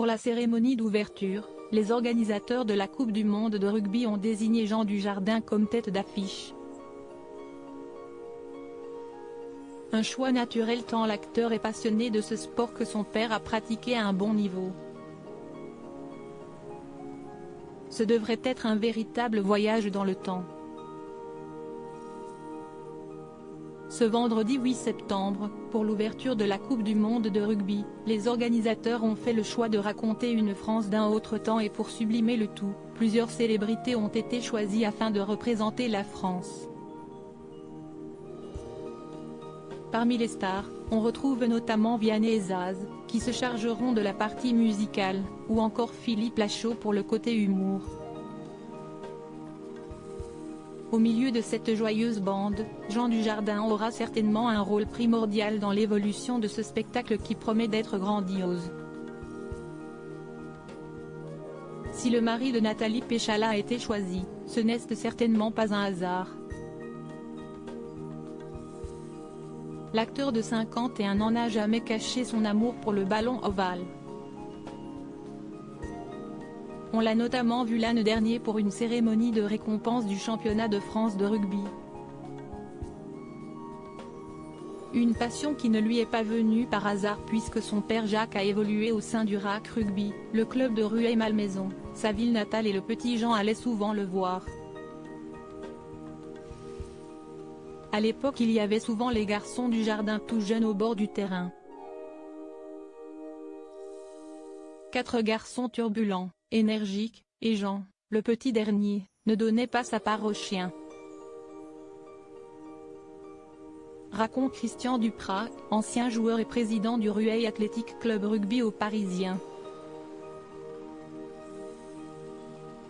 Pour la cérémonie d'ouverture, les organisateurs de la Coupe du monde de rugby ont désigné Jean Dujardin comme tête d'affiche. Un choix naturel tant l'acteur est passionné de ce sport que son père a pratiqué à un bon niveau. Ce devrait être un véritable voyage dans le temps. Ce vendredi 8 septembre, pour l'ouverture de la Coupe du monde de rugby, les organisateurs ont fait le choix de raconter une France d'un autre temps et pour sublimer le tout, plusieurs célébrités ont été choisies afin de représenter la France. Parmi les stars, on retrouve notamment Vianney et Zaz, qui se chargeront de la partie musicale, ou encore Philippe Lachaud pour le côté humour. Au milieu de cette joyeuse bande, Jean Dujardin aura certainement un rôle primordial dans l'évolution de ce spectacle qui promet d'être grandiose. Si le mari de Nathalie Péchala a été choisi, ce n'est certainement pas un hasard. L'acteur de 51 ans n'a jamais caché son amour pour le ballon ovale. On l'a notamment vu l'an dernier pour une cérémonie de récompense du championnat de France de rugby. Une passion qui ne lui est pas venue par hasard puisque son père Jacques a évolué au sein du RAC Rugby, le club de Rueil-Malmaison, sa ville natale, et le petit Jean allait souvent le voir. À l'époque il y avait souvent les garçons du jardin tout jeunes au bord du terrain. 4 garçons turbulents, énergiques, et Jean, le petit dernier, ne donnait pas sa part aux chiens. Raconte Christian Duprat, ancien joueur et président du Rueil Athletic Club Rugby aux Parisiens.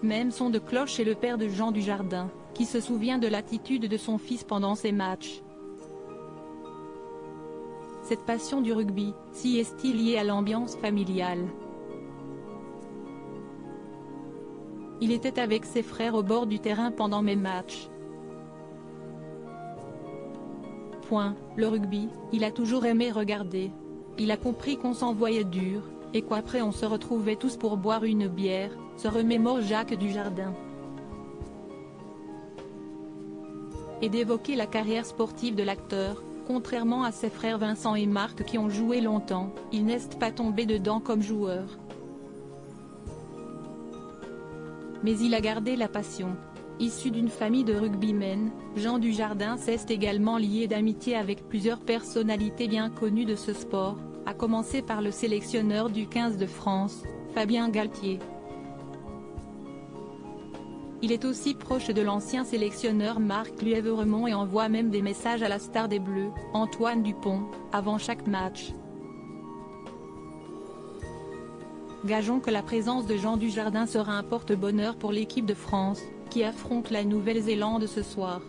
Même son de cloche est le père de Jean Dujardin, qui se souvient de l'attitude de son fils pendant ses matchs. Cette passion du rugby, si est-il liée à l'ambiance familiale. Il était avec ses frères au bord du terrain pendant mes matchs. Le rugby, il a toujours aimé regarder. Il a compris qu'on s'envoyait dur, et qu'après on se retrouvait tous pour boire une bière, se remémore Jacques Dujardin. Et d'évoquer la carrière sportive de l'acteur, contrairement à ses frères Vincent et Marc qui ont joué longtemps, il n'est pas tombé dedans comme joueur. Mais il a gardé la passion. Issu d'une famille de rugbymen, Jean Dujardin s'est également lié d'amitié avec plusieurs personnalités bien connues de ce sport, à commencer par le sélectionneur du 15 de France, Fabien Galtier. Il est aussi proche de l'ancien sélectionneur Marc Luèvremont et envoie même des messages à la star des Bleus, Antoine Dupont, avant chaque match. Gageons que la présence de Jean Dujardin sera un porte-bonheur pour l'équipe de France, qui affronte la Nouvelle-Zélande ce soir.